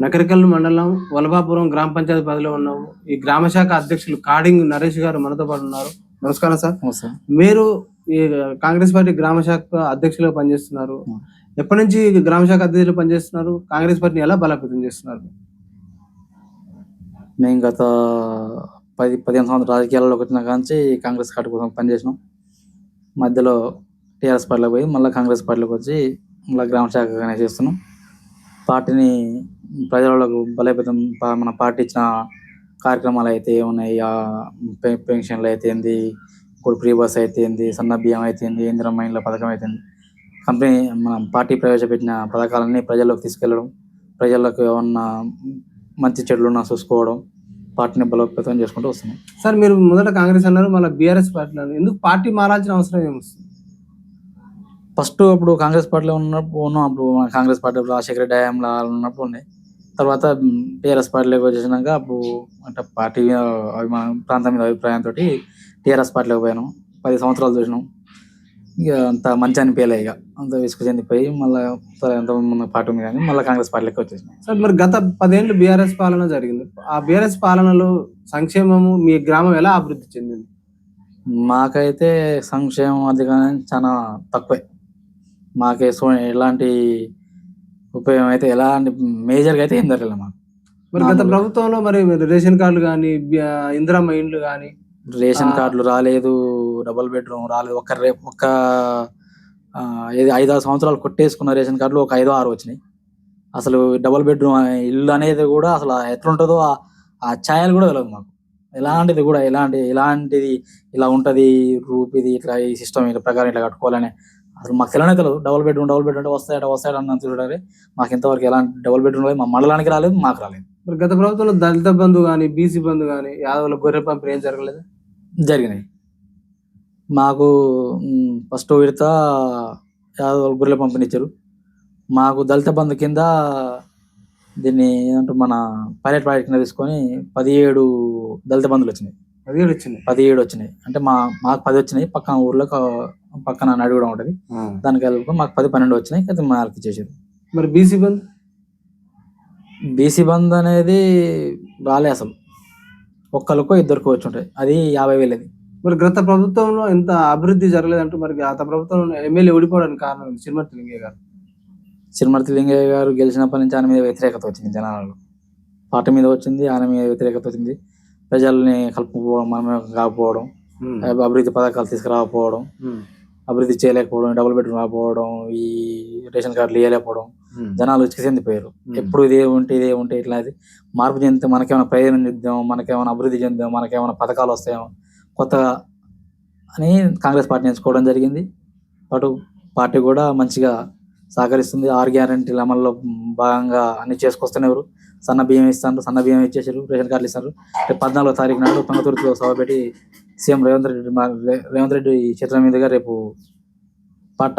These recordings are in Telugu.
నకరికల్ మండలం వలభాపురం గ్రామ పంచాయతీ పరిధిలో ఉన్నాము. ఈ గ్రామ శాఖ అధ్యక్షులు కాడింగ్ నరేష్ గారు మనతో పాటు ఉన్నారు. నమస్కారం సార్. మీరు ఈ కాంగ్రెస్ పార్టీ గ్రామ శాఖ అధ్యక్షులుగా పనిచేస్తున్నారు. ఎప్పటి నుంచి గ్రామ శాఖ అధ్యక్షులు పనిచేస్తున్నారు? కాంగ్రెస్ పార్టీని ఎలా బలోపేతం చేస్తున్నారు? మేము గత 15 సంవత్సరాల రాజకీయాల్లోకి వచ్చిన కాంచి కాంగ్రెస్ పార్టీ కోసం పనిచేసినాం. మధ్యలో టీఆర్ఎస్ పార్టీలోకి పోయి మళ్ళీ కాంగ్రెస్ పార్టీలోకి వచ్చి మళ్ళీ గ్రామ శాఖగానే చేస్తున్నాం. పార్టీని ప్రజలకు బలోపేతం మన పార్టీ ఇచ్చిన కార్యక్రమాలు అయితే ఉన్నాయి. పెన్షన్లు అయితే ఏంది, ఇప్పుడు ఫ్రీ బస్ అయితే ఏంది, సన్న బియ్యం అయితే ఏంది, ఇందిరమ్మ ఇండ్ల పథకం అయితే కంపెనీ మన పార్టీ ప్రవేశపెట్టిన పథకాలన్నీ ప్రజల్లోకి తీసుకెళ్ళడం, ప్రజలకు ఏమన్నా మంచి చెడులున్నా చూసుకోవడం, పార్టీని బలోపేతం చేసుకుంటూ వస్తున్నాం. సార్, మీరు మొదట కాంగ్రెస్ అన్నారు, మళ్ళీ బీఆర్ఎస్ పార్టీలో ఎందుకు పార్టీ మారాల్సిన అవసరం ఏమొస్తుంది? ఫస్ట్ అప్పుడు కాంగ్రెస్ పార్టీలో ఉన్నప్పుడు కాంగ్రెస్ పార్టీ రాజశేఖర రెడ్డి హయాంలో ఉన్నప్పుడు ఉన్నాయి. తర్వాత టీఆర్ఎస్ పార్టీలోకి వచ్చేసినాక అప్పుడు అంటే పార్టీ ప్రాంతం మీద అభిప్రాయంతో టీఆర్ఎస్ పార్టీలోకి పోయాను. 10 సంవత్సరాలు చూసినాం. ఇక అంత మంచి అనిపించలే, ఇక అంత విసుగు చెందిపోయి మళ్ళీ ఎంత పార్టీ ఉంది కానీ మళ్ళీ కాంగ్రెస్ పార్టీలోకి వచ్చేసినాం. సార్, మరి గత 10 ఏళ్ళు బీఆర్ఎస్ పాలన జరిగింది. ఆ బీఆర్ఎస్ పాలనలో సంక్షేమము మీ గ్రామం ఎలా అభివృద్ధి చెందింది? మాకైతే సంక్షేమం అది కానీ చాలా తక్కువే. మాకే ఎలాంటి ఉపయోగం అయితే ఎలాంటి మేజర్గా అయితే ఏం జరగలేదు మాకు. మరి గత ప్రభుత్వంలో మరి రేషన్ కార్డులు కానీ, ఇందిరమ్మ ఇండ్లు కానీ, రేషన్ కార్డులు రాలేదు, డబుల్ బెడ్రూమ్ రాలేదు. ఒక్క 5-6 సంవత్సరాలు కొట్టేసుకున్న రేషన్ కార్డులు ఒక 5-6 వచ్చినాయి. అసలు డబుల్ బెడ్రూమ్ ఇల్లు అనేది కూడా అసలు ఎట్లుంటుందో ఆ ఛాయలు కూడా తెలియదు మాకు. ఎలాంటిది కూడా ఇలాంటిది ఇలా ఉంటుంది, రూప్ ఇది ఇట్లా ఈ సిస్టమ్ ఇట్లా ప్రకారం ఇట్లా కట్టుకోవాలని అసలు మాకు తెలియదు. డబుల్ బెడ్రూమ్ అంటే వస్తాయట అన్న చూడాలి. మాకు ఇంతవరకు ఎలాంటి డబుల్ బెడ్రూమ్ లేదు, మా మండలానికి రాలేదు, మాకు రాలేదు. మరి గత ప్రభుత్వంలో దళిత బంధు కానీ, బీసీ బంధు కానీ, యాదవుల గొర్రె పంపిణీ ఏం జరగలేదు? జరిగినాయి. మాకు ఫస్ట్ విడత యాదవుల గొర్రెల పంపిణీ ఇచ్చారు. మాకు దళిత బంధు కింద దీన్ని ఏమంటారు మన పైలట్ ప్రాజెక్ట్ కింద తీసుకొని 17 దళిత బంధులు వచ్చినాయి. 17 వచ్చినాయి. అంటే మాకు 10 వచ్చినాయి. పక్కన ఊర్లో పక్కన నడి కూడా ఉంటుంది, దానికి వెళ్ళి మాకు 10-12 వచ్చినాయి. అయితే మాకు ఇచ్చేసారు. మరి బీసీ బంద్ అనేది రాలే అసలు. ఒక్కరికో ఇద్దరికో వచ్చి ఉంటాయి. అది 50,000. మరి గత ప్రభుత్వంలో ఎంత అభివృద్ధి జరగలేదంటూ మరి గత ప్రభుత్వంలో ఎమ్మెల్యే ఓడిపోవడానికి కారణం చిరుమర్తి లింగయ్య గారు. చిరుమర్తి లింగయ్య గారు గెలిచినప్పటి నుంచి ఆయన మీద వ్యతిరేకత వచ్చింది. జనాలలో పార్టీ మీద వచ్చింది, ఆయన మీద వ్యతిరేకత వచ్చింది. ప్రజల్ని కలుపుకోవడం, మనమే కాకపోవడం, అభివృద్ధి పథకాలు తీసుకురాకపోవడం, అభివృద్ధి చేయలేకపోవడం, డబుల్ బెడ్రూమ్ రాకపోవడం, ఈ రేషన్ కార్డులు ఇవ్వలేకపోవడం, జనాలు ఉచికి చెందిపోయారు. ఎప్పుడు ఇదే ఉంటే ఇట్లా మార్పు చెందితే మనకేమైనా ప్రయోజనం చెందాం, మనకేమైనా అభివృద్ధి చెందాం, మనకేమైనా పథకాలు వస్తాయేమో కొత్తగా అని కాంగ్రెస్ పార్టీ ఎంచుకోవడం జరిగింది. అటు పార్టీ కూడా మంచిగా సహకరిస్తుంది. 6 గ్యారెంటీల అమల్లో భాగంగా అన్ని చేసుకొస్తున్నారు. సన్న బియ్యం ఇస్తారు, సన్న బియ్యం ఇచ్చేసారు, రేషన్ కార్డులు ఇస్తారు. 14వ తారీఖు నాడు పొంగతుర్తిలో సభ పెట్టి సీఎం రేవంత్ రెడ్డి చేతుల మీదుగా రేపు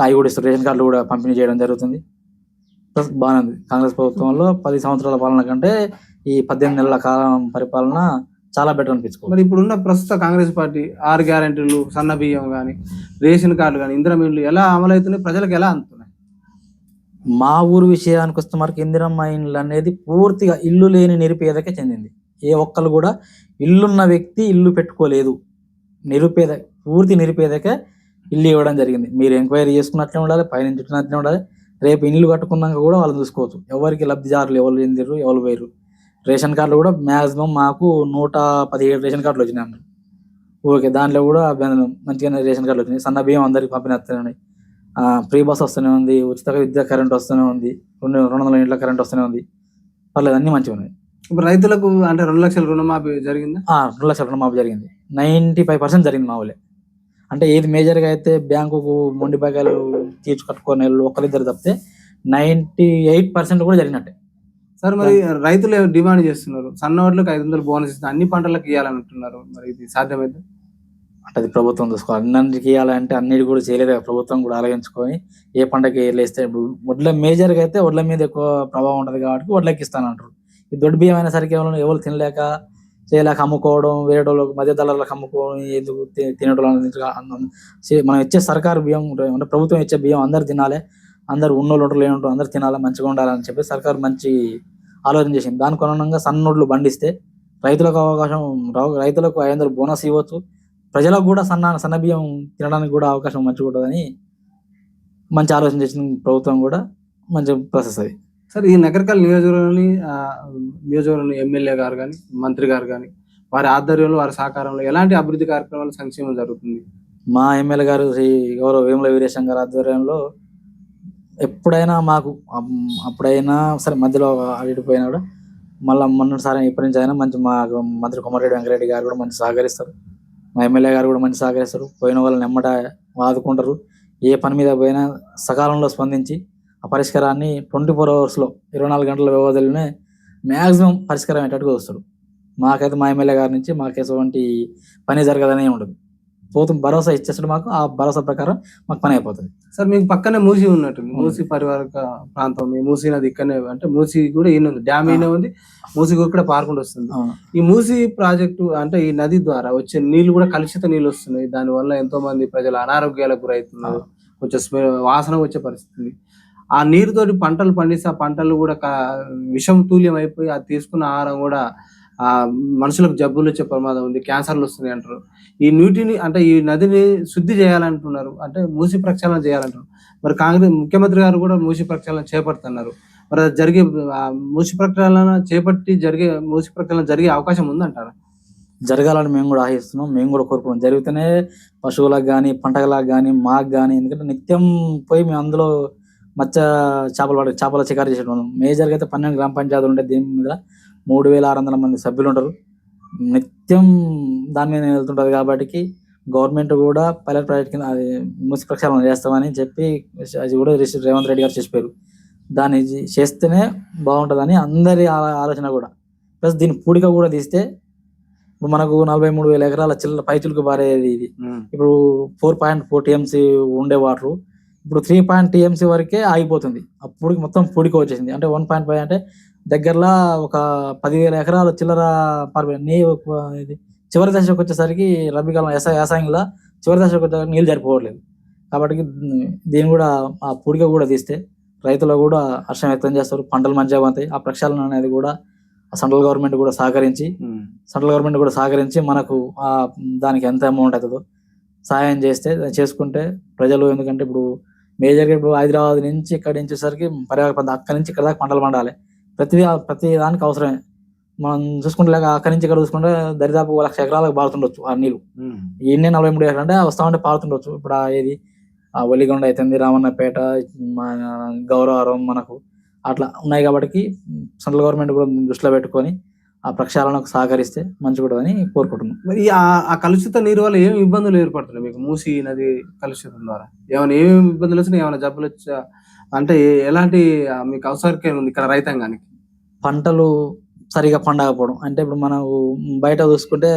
అవి కూడా ఇస్తారు. రేషన్ కార్డులు కూడా పంపిణీ చేయడం జరుగుతుంది. ప్లస్ బాగానే ఉంది. కాంగ్రెస్ ప్రభుత్వంలో 10 సంవత్సరాల పాలన కంటే ఈ 18 నెలల కాలం పరిపాలన చాలా బెటర్ అనిపించుకో. మరి ఇప్పుడున్న ప్రస్తుత కాంగ్రెస్ పార్టీ 6 గ్యారెంటీలు, సన్న బియ్యం కానీ, రేషన్ కార్డులు కానీ, ఇందిరమ్మ ఇండ్లు ఎలా అమలవుతున్నాయి, ప్రజలకు ఎలా అందుతున్నాయి? మా ఊరు విషయానికి వస్తే మనకి ఇందిరమ్మ ఇండ్లు అనేది పూర్తిగా ఇల్లు లేని నిరుపేదకే చెందింది. ఏ ఒక్కరు కూడా ఇల్లున్న వ్యక్తి ఇల్లు పెట్టుకోలేదు. పూర్తి నిరుపేదకే ఇల్లు ఇవ్వడం జరిగింది. మీరు ఎంక్వైరీ చేసుకున్నట్లే ఉండాలి, పైనుంచి చుట్టినట్లే ఉండాలి. రేపు ఇల్లు కట్టుకున్నాక కూడా వాళ్ళు చూసుకోవచ్చు ఎవరికి లబ్ధిదారులు ఎవరు చెందిరు, ఎవరు పోయారు. రేషన్ కార్డులు కూడా మ్యాక్సిమం మాకు 117 రేషన్ కార్డులు వచ్చినాయి అన్నారు. ఓకే, దాంట్లో కూడా మంచిగానే రేషన్ కార్డులు వచ్చినాయి. సన్న బియ్యం అందరికి పంపిణీ వస్తూనే ఉన్నాయి. ఫ్రీ బస్ వస్తూనే ఉంది, ఉచిత విద్యా కరెంట్ వస్తూనే ఉంది, 200 యూనిట్ల కరెంట్ వస్తూనే ఉంది. పర్లేదు, అన్ని మంచిగా ఉన్నాయి. ఇప్పుడు రైతులకు అంటే 2 లక్షల రుణమాఫీ జరిగింది. 2 లక్షల రుణమాఫీ జరిగింది. 95% జరిగింది మా ఊళ్ళే. అంటే ఏది మేజర్గా అయితే బ్యాంకుకు మొండి బకాయిలు తీర్చు కట్టుకునే వాళ్ళు ఒకరిద్దరు తప్పితే 98% కూడా జరిగినట్టే. సార్, మరి రైతులు డిమాండ్ చేస్తున్నారు సన్న వడ్లకు 500 బోనస్ ఇస్తే అన్ని పంటలకు ఇవ్వాలని అంటున్నారు. మరి ఇది సాధ్యమైతే? అంటే అది ప్రభుత్వం చూసుకోవాలి. అన్నింటికి ఇవ్వాలంటే అన్నిటి కూడా చేయలేదు. ప్రభుత్వం కూడా ఆలోచించుకొని ఏ పంటకి వేస్తే ఇప్పుడు వడ్ల మేజర్గా అయితే వడ్ల మీద ఎక్కువ ప్రభావం ఉంటుంది కాబట్టి వడ్లకి ఇస్తానంటారు. ఈ దొడ్డు బియ్యం అయిన సరికి ఎవరు తినలేక చేయలేక అమ్ముకోవడం, వేరే వాళ్ళకి మధ్య దళాలకు అమ్ముకోవడం, ఎందుకు తినడం. మనం ఇచ్చే సర్కారు బియ్యం అంటే ప్రభుత్వం ఇచ్చే బియ్యం అందరు తినాలి, అందరు ఉన్నోళ్ళు ఉంటారు లేని ఉంటారు అందరు తినాలి, మంచిగా ఉండాలని చెప్పి సర్కారు మంచి ఆలోచన చేసింది. దానికి అనుగుణంగా సన్నోడ్లు బండిస్తే రైతులకు అవకాశం రైతులకు 500 బోనస్ ఇవ్వచ్చు, ప్రజలకు కూడా సన్న బియ్యం తినడానికి కూడా అవకాశం మంచిగా ఉంటుందని మంచి ఆలోచన చేసిన ప్రభుత్వం కూడా మంచి ప్రాసెస్ అది. సార్ ఈ నగరికల్ నియోజకవర్గంలో ఎమ్మెల్యే గారు కానీ మంత్రి గారు కానీ వారి ఆధ్వర్యంలో వారి సహకారంలో ఎలాంటి అభివృద్ధి కార్యక్రమాలు సంక్షేమం జరుగుతుంది? మా ఎమ్మెల్యే గారు శ్రీ గౌరవ వేముల వీరేశం గారి ఆధ్వర్యంలో ఎప్పుడైనా మాకు అప్పుడైనా సరే మధ్యలో అడిగిపోయినా కూడా మళ్ళీ మొన్నటిసారి ఇప్పటి నుంచి అయినా మంచి మా మంత్రి కొమరెడ్డి వెంకరెడ్డి గారు కూడా మంచి సహకరిస్తారు, మా ఎమ్మెల్యే గారు కూడా మంచి సహకరిస్తారు. పోయిన వాళ్ళని ఎమ్మట ఆదుకుంటారు. ఏ పని మీద పోయినా సకాలంలో స్పందించి ఆ పరిష్కారాన్ని 24 hours 24 గంటల వ్యవధిలోనే మ్యాక్సిమం పరిష్కారం అయ్యేటట్టుగా వస్తారు. మాకైతే మా ఎమ్మెల్యే గారి నుంచి మాకు ఎటువంటి పని జరగదనే ఉండదు. భరోసా ఇచ్చేస్తాడు మాకు, ఆ భరోసా ప్రకారం మాకు పని అయిపోతుంది. సార్ మీకు పక్కనే మూసీ ఉన్నట్టుంది, మూసీ పరివారక ప్రాంతం, మీ మూసీ నది ఇక్కడనే, అంటే మూసీ కూడా ఈయన ఉంది, డ్యామ్ ఈయన ఉంది, మూసీ కూడా పారుకుంటూ వస్తుంది. ఈ మూసీ ప్రాజెక్టు అంటే ఈ నది ద్వారా వచ్చే నీళ్లు కూడా కలుషిత నీళ్ళు వస్తున్నాయి. దానివల్ల ఎంతో మంది ప్రజలు అనారోగ్యాలకు గురవుతున్నారు, కొంచెం వాసన వచ్చే పరిస్థితి. ఆ నీరుతోటి పంటలు పండిస్తే ఆ పంటలు కూడా విషం తూల్యం అయిపోయి అది తీసుకున్న ఆహారం కూడా మనుషులకు జబ్బులు వచ్చే ప్రమాదం ఉంది, క్యాన్సర్లు వస్తున్నాయి అంటారు. ఈ నీటిని అంటే ఈ నదిని శుద్ధి చేయాలంటున్నారు, అంటే మూసి ప్రక్షాళన చేయాలంటారు. మరి కాంగ్రెస్ ముఖ్యమంత్రి గారు కూడా మూసి ప్రక్షాళన చేపడుతున్నారు. మరి అది జరిగే మూసి ప్రక్షాళన జరిగే అవకాశం ఉందంటారా? జరగాలని మేము కూడా ఆశిస్తున్నాం, మేము కూడా కోరుకున్నాం. జరిగితేనే పశువులకు కానీ పంటలకు కానీ మాకు కానీ, ఎందుకంటే నిత్యం పోయి మేము అందులో చేపల చికారు చేసేటం. మేజర్గా అయితే 12 గ్రామ పంచాయతీలు ఉంటాయి. దీని మీద 3600 మంది సభ్యులు ఉంటారు. నిత్యం దాని మీద వెళ్తుంటది కాబట్టి గవర్నమెంట్ కూడా పైలట్ ప్రాజెక్ట్ కింద అది మూసి ప్రక్షాళన చేస్తామని చెప్పి అది కూడా రేవంత్ రెడ్డి గారు చేసిపోయారు. దాన్ని చేస్తేనే బాగుంటుందని అందరి ఆలోచన కూడా. ప్లస్ దీని పూడిక కూడా తీస్తే ఇప్పుడు మనకు 43,000 ఎకరాల పైచులకు పారేది ఇది. ఇప్పుడు 4.4 TMC ఉండే వాటర్ ఇప్పుడు 3 TMC వరకే ఆగిపోతుంది. అప్పుడు మొత్తం పూడిక వచ్చేసింది. అంటే 1.5 అంటే దగ్గరలో ఒక 10,000 ఎకరాల చిల్లర ఇది చివరి దశకు వచ్చేసరికి రబీకాలం యాసంగిలో చివరి దశకు వచ్చే నీళ్ళు సరిపోవట్లేదు. కాబట్టి దీన్ని కూడా ఆ పూడిక కూడా తీస్తే రైతులు కూడా హర్షం వ్యక్తం చేస్తారు, పంటలు మంచిగా పంతాయి. ఆ ప్రక్షాళన అనేది కూడా సెంట్రల్ గవర్నమెంట్ కూడా సహకరించి మనకు దానికి ఎంత అమౌంట్ అవుతుందో సహాయం చేసుకుంటే ప్రజలు, ఎందుకంటే ఇప్పుడు మేజర్గా ఇప్పుడు హైదరాబాద్ నుంచి ఇక్కడి నుంచి వచ్చేసరికి అక్కడి నుంచి ఇక్కడ దాకా పంటలు పండాలి. ప్రతి దానికి అవసరమే. మనం చూసుకుంటే అక్కడి నుంచి ఇక్కడ చూసుకుంటే దరిదాపు 1,00,000 ఎకరాలకు పారుతుండొచ్చు ఆ నీళ్ళు. ఈయనే 43 ఎకరాలు అంటే వస్తా ఉంటే పారుతుండొచ్చు. ఇప్పుడు ఏది ఒలిగొండ అవుతుంది, రామన్నపేట, గౌరవరం మనకు అట్లా ఉన్నాయి. కాబట్టి సెంట్రల్ గవర్నమెంట్ కూడా దృష్టిలో పెట్టుకొని ఆ ప్రక్షాళనకు సహకరిస్తే మంచిగుంటుందని కోరుకుంటున్నాం. మరి ఆ కలుషిత నీరు వల్ల ఏమి ఇబ్బందులు ఏర్పడుతున్నాయి మీకు? మూసీ నది కలుషితం ద్వారా ఏమేమి ఇబ్బందులు వచ్చినాయి? ఏమైనా జబ్బులు వచ్చా అంటే ఎలాంటి మీకు అవసరం ఉంది ఇక్కడ రైతాంగానికి? పంటలు సరిగా పండకపోవడం. అంటే ఇప్పుడు మనం బయట చూసుకుంటే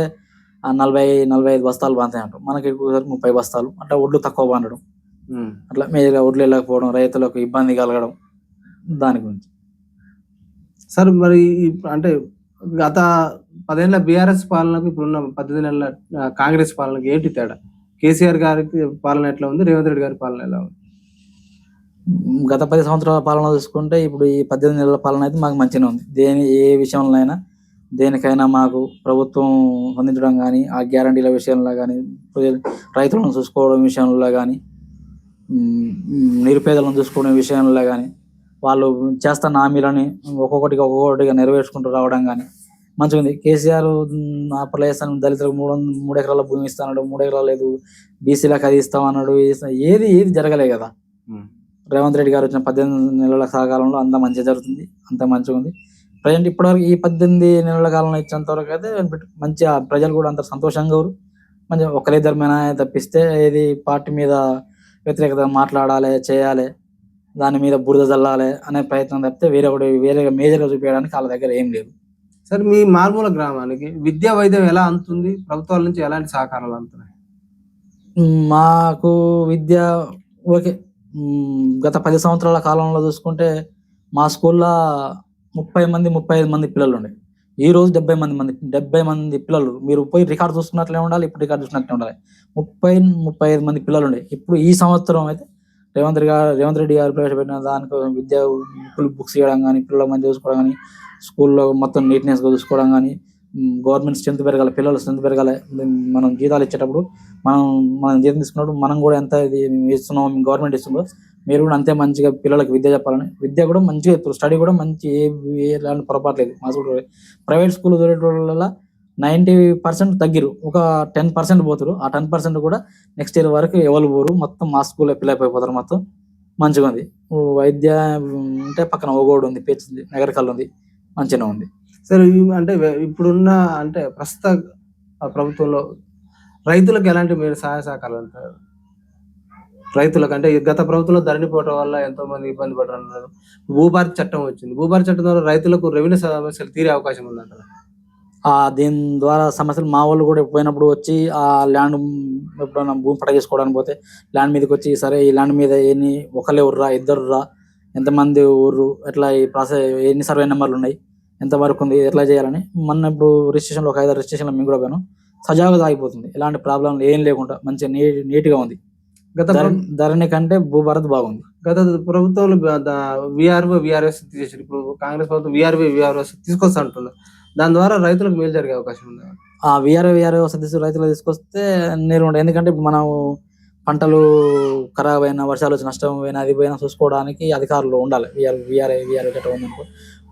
40-45 బస్తాలు పంతాయి అంటాం, మనకి 30 బస్తాలు. అంటే ఒడ్లు తక్కువ పండడం, అట్లా మేజర్గా ఒడ్లు వెళ్ళకపోవడం, రైతులకు ఇబ్బంది కలగడం. దాని గురించి సార్ మరి అంటే గత 10 ఏళ్ల బీఆర్ఎస్ పాలనకు ఇప్పుడున్న 18 నెలల కాంగ్రెస్ పాలనకి ఏంటి తేడా? కేసీఆర్ గారికి పాలన ఎట్లా ఉంది, రేవంత్ రెడ్డి గారి పాలన ఎలా ఉంది? గత 10 సంవత్సరాల పాలన చూసుకుంటే ఇప్పుడు ఈ 18 నెలల పాలన అయితే మాకు మంచిగా ఉంది. ఏ విషయంలో అయినా దేనికైనా మాకు ప్రభుత్వం అందించడం కానీ, ఆ గ్యారంటీల విషయంలో కానీ, రైతులను చూసుకోవడం విషయంలో కానీ, నిరుపేదలను చూసుకోవడం విషయంలో కానీ, వాళ్ళు చేస్తున్న హామీలని ఒక్కొక్కటిగా నెరవేర్చుకుంటూ రావడం కానీ మంచిగా ఉంది. కేసీఆర్ అప్పట్లో వేస్తాను దళితులకు 3 ఎకరాల భూమి ఇస్తాడు, 3 ఎకరాలు లేదు, బీసీలకు అది ఇస్తామన్నాడు. ఏది జరగలే కదా. రేవంత్ రెడ్డి గారు వచ్చిన 18 నెలల కాలంలో అంత మంచిగా జరుగుతుంది, అంత మంచిగా ఉంది. ప్రజెంట్ ఇప్పటివరకు ఈ 18 నెలల కాలంలో ఇచ్చేంత వరకు అయితే మంచిగా ప్రజలు కూడా అంత సంతోషంగా మంచిగా ఒకరిద్దరిమైనా తప్పిస్తే ఏది పార్టీ మీద వ్యతిరేకత మాట్లాడాలి, చేయాలి, దాని మీద బురద చల్లాలి అనే ప్రయత్నం తప్పితే వేరే మేజర్గా చూపించడానికి వాళ్ళ దగ్గర ఏం లేదు. సార్ మీ మారుమూల గ్రామానికి విద్యా వైద్యం ఎలా అందుతుంది? ప్రభుత్వాల నుంచి ఎలాంటి సహకారాలు అందుతున్నాయి? మాకు విద్య ఓకే. గత 10 సంవత్సరాల కాలంలో చూసుకుంటే మా స్కూల్లో 35 మంది పిల్లలు ఉండే. ఈ రోజు 70 మంది పిల్లలు. మీరు పోయి రికార్డు చూసుకున్నట్లే ఉండాలి, ఇప్పుడు రికార్డు చూసినట్లే ఉండాలి. 35 మంది పిల్లలు ఉండే. ఇప్పుడు ఈ సంవత్సరం అయితే రేవంత్ రెడ్డి గారు ప్రవేశపెట్టిన దానికి విద్యా బుక్స్ ఇవ్వడం కానీ, పిల్లల మంచి చూసుకోవడం కానీ, స్కూల్లో మొత్తం నీట్నెస్గా చూసుకోవడం కానీ, గవర్నమెంట్ స్ట్రెంత్ పెరగాలి, పిల్లల స్ట్రెంత్ పెరగాలి. మనం జీతాలు ఇచ్చేటప్పుడు మనం జీతం తీసుకున్నప్పుడు మనం కూడా ఎంత ఇది ఇస్తున్నాం, గవర్నమెంట్ ఇస్తుందో మీరు కూడా అంతే మంచిగా పిల్లలకి విద్య చెప్పాలని, విద్య కూడా మంచిగా చెప్తారు, స్టడీ కూడా మంచి ఎలాంటి పొరపాటు లేదు. మా స్కూల్ ప్రైవేట్ స్కూల్ చదివేటోళ్ళ 90% తగ్గిరు, ఒక 10% పోతారు. ఆ 10% కూడా నెక్స్ట్ ఇయర్ వరకు ఎవరు పోరు, మొత్తం మా స్కూల్లో పిల్లలు అయిపోతారు. మొత్తం మంచిగా ఉంది. వైద్య అంటే పక్కన ఓగోడు ఉంది, పేచి ఉంది, నగరకల్ ఉంది, మంచిగా ఉంది. సరే అంటే ఇప్పుడున్న అంటే ప్రస్తుత ప్రభుత్వంలో రైతులకు ఎలాంటి మీరు సహాయ సహకారాలు అంటారు? రైతులకు అంటే గత ప్రభుత్వంలో ధరణి పోవడం వల్ల ఎంతో మంది ఇబ్బంది పడుతున్నారు. భూభారతి చట్టం వచ్చింది, భూభారతి చట్టం ద్వారా రైతులకు రెవెన్యూ సమస్యలు తీరే అవకాశం ఉందంటారు. దీని ద్వారా సమస్యలు మా వాళ్ళు కూడా పోయినప్పుడు వచ్చి ఆ ల్యాండ్ ఎప్పుడైనా భూమి పట్ట చేసుకోవడానికి పోతే ల్యాండ్ మీదకి వచ్చి, సరే ఈ ల్యాండ్ మీద ఒకళ్ళే ఉర్రా, ఇద్దరురా, ఎంతమంది ఊర్రు, ఎట్లా ఈ ప్రాసెస్, ఎన్ని సర్వే నెంబర్లు ఉన్నాయి, ఎంత వరకు ఉంది, ఎట్లా చేయాలని మొన్న ఇప్పుడు రిజిస్ట్రేషన్లో ఒక 5 రిజిస్ట్రేషన్లో మేము కూడా పోయాను. సజావుగా సాగిపోతుంది, ఎలాంటి ప్రాబ్లం ఏం లేకుండా మంచిగా నీట్గా ఉంది. ధరణి కంటే భూభారత్ బాగుంది. గత ప్రభుత్వంలో విఆర్ఎస్ తీసేసారు, ఇప్పుడు కాంగ్రెస్ ప్రభుత్వం విఆర్ఎస్ తీసుకొస్తా అంటున్నారు. దాని ద్వారా రైతులకు మేలు జరిగే అవకాశం ఉంది. ఆ విఆర్ఎస్ రైతులు తీసుకొస్తే నీరు ఉంటాయి. ఎందుకంటే ఇప్పుడు మనం పంటలు ఖరాబ్ అయినా, వర్షాలు వచ్చి నష్టం అయినా, అది పోయినా చూసుకోవడానికి అధికారులు ఉండాలి. విఆర్ఏ చట్టం ఉందనుకో,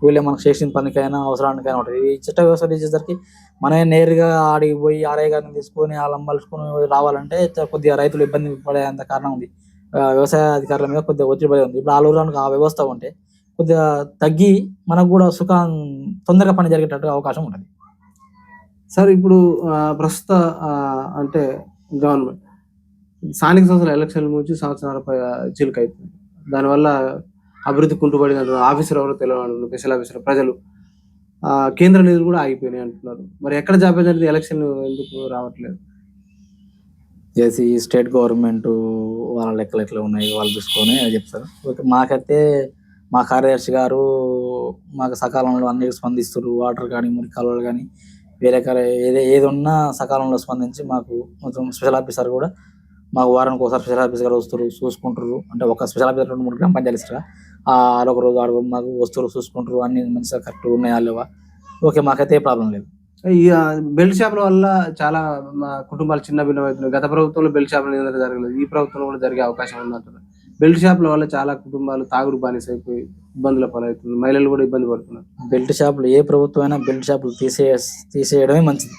వీళ్ళే మనకు చేసిన పనికైనా అవసరానికైనా ఉంటుంది. ఈ చట్ట వ్యవస్థ తీసేసరికి మనమే నేరుగా ఆడికి పోయి ఆర్ఐ గారిని తీసుకొని వాళ్ళని మలుచుకొని రావాలంటే కొద్దిగా రైతులు ఇబ్బంది పడేంత కారణం ఉంది. వ్యవసాయ అధికారుల మీద కొద్దిగా ఒత్తిడి పడి ఉంది. ఇప్పుడు ఆలూరానికి ఆ వ్యవస్థ ఉంటే కొద్దిగా తగ్గి మనకు కూడా సుఖం తొందరగా పని జరిగేటట్టు అవకాశం ఉంటుంది. సార్ ఇప్పుడు ప్రస్తుత అంటే గవర్నమెంట్ స్థానిక సంస్థల ఎలక్షన్ల నుంచి సంవత్సరాల చిలుక అవుతుంది. దానివల్ల అభివృద్ధి కుంటుపడింది అంటున్నారు. ఆఫీసర్ ఎవరో తెలియదు, స్పెషల్ ఆఫీసర్, ప్రజలు కేంద్ర నిధులు కూడా ఆగిపోయినాయి అంటున్నారు. మరి ఎక్కడ జాబ్ జరిగింది, ఎలక్షన్ ఎందుకు రావట్లేదు? చేసి స్టేట్ గవర్నమెంట్ వాళ్ళ లెక్కలు ఎట్లా ఉన్నాయి వాళ్ళు చూసుకొని చెప్తారు. ఓకే, మాకైతే మా కార్యదర్శి గారు మాకు సకాలంలో అన్నిటికి స్పందిస్తారు. వాటర్ కానీ, మురికి కాలువలు కానీ, వేరే ఏది ఉన్నా సకాలంలో స్పందించి మాకు మొత్తం స్పెషల్ ఆఫీసర్ కూడా మాకు వారానికి ఒకసారి స్పెషల్ ఆఫీసర్ వస్తారు, చూసుకుంటారు. అంటే ఒక స్పెషల్ ఆఫీసర్ 2-3 గ్రామ పంచాయతీలు ఒక రోజు ఆడు మాకు వస్తారు, చూసుకుంటారు, అన్ని మంచిగా కరెక్ట్ ఉన్నాయా లేవా. ఓకే, మాకైతే ఏ ప్రాబ్లం లేదు. ఈ బెల్ట్ షాపుల వల్ల చాలా కుటుంబాలు చిన్న భిన్నమవుతున్నాయి. గత ప్రభుత్వంలో బెల్ట్ షాపుల నియంత్రణ జరగలేదు, ఈ ప్రభుత్వంలో కూడా జరిగే అవకాశం ఉందంటారు. బెల్ట్ షాపుల వల్ల చాలా కుటుంబాలు తాగుడు బానిస అయిపోయి ఇబ్బందుల పాలవుతుంది, మహిళలు కూడా ఇబ్బంది పడుతున్నారు. బెల్ట్ షాపులు ఏ ప్రభుత్వం అయినా బెల్ట్ షాపులు తీసేయడమే మంచిది.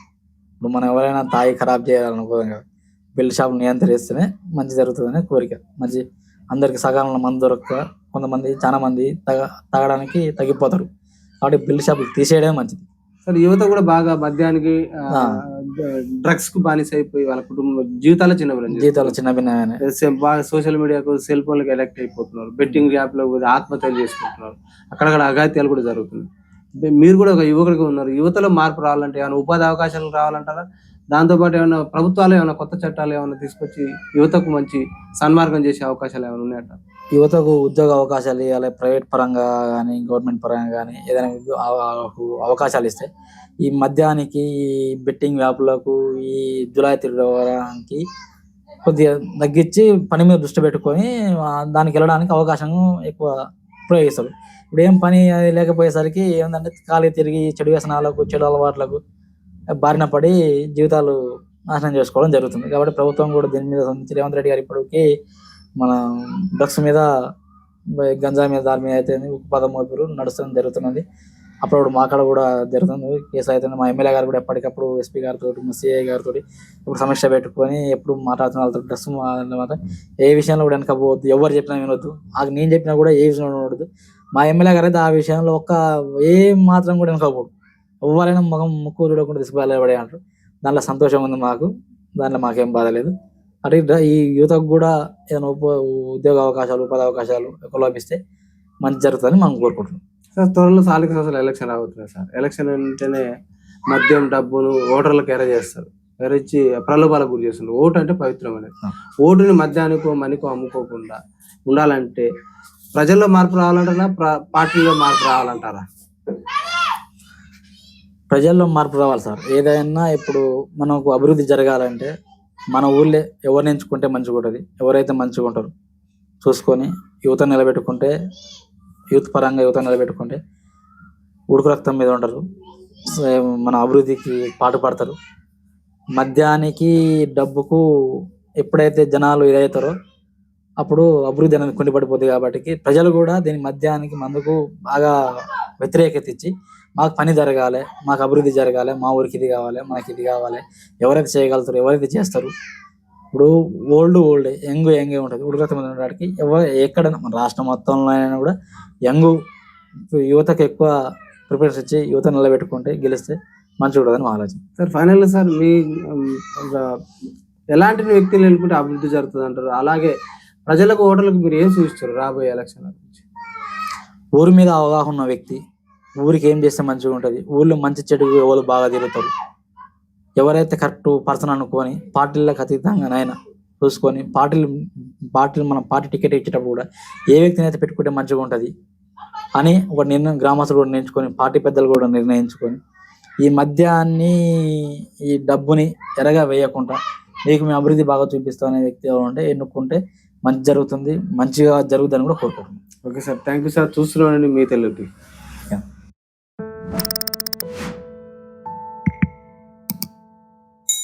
ఇప్పుడు మనం ఎవరైనా తాగి ఖరాబ్ చేయాలనుకోదాం కదా, బెల్ట్ షాపులు నియంత్రిస్తేనే మంచి జరుగుతుందనే కోరిక. మంచి అందరికి సకాలంలో మందు దొరక్క కొంతమంది చాలా మంది తాగడానికి తగ్గిపోతారు. కాబట్టి బెల్ట్ షాపులు తీసేయడమే మంచిది. సరే, యువత కూడా బాగా మద్యానికి డ్రగ్స్ కు బానిస అయిపోయి వాళ్ళ కుటుంబ జీవితాలు చిన్న బాగా సోషల్ మీడియాకు, సెల్ ఫోన్లకు ఎలక్ట్ అయిపోతున్నారు. బెట్టింగ్ యాప్ లో కూడా ఆత్మహత్యలు చేసుకుంటున్నారు. అక్కడక్కడ అఘాయిత్యాలు కూడా జరుగుతున్నాయి. మీరు కూడా ఒక యువకుడిగా ఉన్నారు. యువతలో మార్పు రావాలంటే ఏమైనా ఉపాధి అవకాశాలు రావాలంటారా? దాంతోపాటు ఏమైనా ప్రభుత్వాలు ఏమైనా కొత్త చట్టాలు ఏమైనా తీసుకొచ్చి యువతకు మంచి సన్మార్గం చేసే అవకాశాలు ఏమైనా ఉన్నాయట? యువతకు ఉద్యోగ అవకాశాలు ఇవ్వాలి. ప్రైవేట్ పరంగా కానీ, గవర్నమెంట్ పరంగా కానీ ఏదైనా అవకాశాలు ఇస్తే ఈ మద్యానికి, ఈ బెట్టింగ్ యాప్లకు, ఈ జులాయి తిరగడానికి కొద్దిగా తగ్గించి పని మీద దృష్టి పెట్టుకొని దానికి వెళ్ళడానికి అవకాశం ఎక్కువ ఉపయోగిస్తారు. ఇప్పుడు ఏం పని లేకపోయేసరికి ఏంటంటే ఖాళీ తిరిగి చెడు వ్యసనాలకు, చెడు అలవాట్లకు బారిన పడి జీవితాలు నాశనం చేసుకోవడం జరుగుతుంది. కాబట్టి ప్రభుత్వం కూడా దీని మీద రేవంత్ రెడ్డి గారు ఇప్పటికీ మన డ్రగ్స్ మీద, గంజా మీద, దాని మీద అయితే ఉక్కుపాదం మోపులు నడుస్తూ జరుగుతున్నది. అప్పుడు మా కాడ కూడా జరుగుతుంది కేసు అయితే. మా ఎమ్మెల్యే గారు కూడా ఎప్పటికప్పుడు ఎస్పీ గారితో, మా సిఐ గారితో ఇప్పుడు సమీక్ష పెట్టుకొని ఎప్పుడు మాట్లాడుతున్న వాళ్ళతో డ్రగ్స్ మాత్రం ఏ విషయంలో కూడా వెనక పోవద్దు, ఎవరు చెప్పినా వినొద్దు. నేను చెప్పినా కూడా ఏ విషయంలో వినవద్దు. మా ఎమ్మెల్యే గారు అయితే ఆ విషయంలో ఏ మాత్రం కూడా వెనకపోడు. ఎవరైనా ముక్కు చూడకుండా తీసుకువెళ్ళబడే అంటారు. దాంట్లో సంతోషం ఉంది మాకు, దాంట్లో మాకేం బాధ లేదు. అట్లా ఈ యువతకు కూడా ఏదైనా ఉద్యోగ అవకాశాలు, ఉపాధి అవకాశాలు లభిస్తే మంచి జరుగుతుందని మనం కోరుకుంటున్నాం. సార్, త్వరలో స్థానిక సంస్థలు ఎలక్షన్ రాబోతున్నాయి సార్. ఎలక్షన్ అంటేనే మద్యం, డబ్బును ఓటర్లకు ఎరచేస్తారు, ఎరచి ప్రలోభాలకు గురి చేస్తున్నారు. ఓటు అంటే పవిత్రమైనది. ఓటుని మద్యానికో మనికో అమ్ముకోకుండా ఉండాలంటే ప్రజల్లో మార్పు రావాలంటారా, పార్టీలో మార్పు రావాలంటారా? ప్రజల్లో మార్పు రావాలి సార్. ఏదైనా ఇప్పుడు మనకు అభివృద్ధి జరగాలంటే మన ఊళ్ళో ఎవరిని ఎంచుకుంటే మంచిగా ఉంటుంది, ఎవరైతే మంచిగా ఉంటారు చూసుకొని యువత నిలబెట్టుకుంటే, యూత్ పరంగా యువత నిలబెట్టుకుంటే ఉడుకు రక్తం మీద ఉండరు, మన అభివృద్ధికి పాటుపడతారు. మద్యానికి డబ్బుకు ఎప్పుడైతే జనాలు ఇదవుతారో అప్పుడు అభివృద్ధి అనేది కుండిపడిపోతుంది. కాబట్టి ప్రజలు కూడా దీని మద్యానికి మందుకు బాగా వ్యతిరేకత ఇచ్చి మాకు పని జరగాలి, మాకు అభివృద్ధి జరగాలి, మా ఊరికి ఇది కావాలి, మనకి ఇది కావాలి, ఎవరైతే చేయగలుగుతారు, ఎవరైతే చేస్తారు. ఇప్పుడు ఓల్డ్ యంగ్ ఉంటుంది. ఉడుకు మీద ఉండడానికి ఎక్కడ మన రాష్ట్రం మొత్తంలో అయినా కూడా యంగ్ యువతకు ఎక్కువ ప్రిఫరెన్స్ ఇచ్చి యువత నిలబెట్టుకుంటే గెలిస్తే మంచిగా ఉంటుందని మా ఆలోచన. సార్ ఫైనల్ సార్ మీ ఒక ఎలాంటి వ్యక్తులు ఎన్నుకుంటే అభివృద్ధి జరుగుతుంది అంటారు? అలాగే ప్రజలకు ఓటర్లకు మీరు ఏం సూచిస్తారు రాబోయే ఎలక్షన్ గురించి? ఊరి మీద అవగాహన ఉన్న వ్యక్తి, ఊరికి ఏం చేస్తే మంచిగా ఉంటుంది, ఊళ్ళో మంచి చెడు ఎవరు బాగా తిరుగుతారు, ఎవరైతే కరెక్ట్ పర్సన్ అనుకొని పార్టీలకు అతీతంగానైనా చూసుకొని పార్టీలు మనం పార్టీ టికెట్ ఇచ్చేటప్పుడు కూడా ఏ వ్యక్తిని అయితే పెట్టుకుంటే మంచిగా ఉంటుంది అని ఒక నిర్ణయం గ్రామస్తులు కూడా నిర్ణయించుకొని, పార్టీ పెద్దలు కూడా నిర్ణయించుకొని, ఈ మద్యాన్ని ఈ డబ్బుని ఎరగా వేయకుండా మీకు మేము అభివృద్ధి బాగా చూపిస్తాం అనే వ్యక్తి ఎవరు ఉంటే ఎన్నుకుంటే మంచి జరుగుతుంది, మంచిగా జరుగుతుందని కూడా కోరుకుంటున్నాం. Okay sir, thank you sir. చూస్తున్నానండి మీ తెలుగుకి.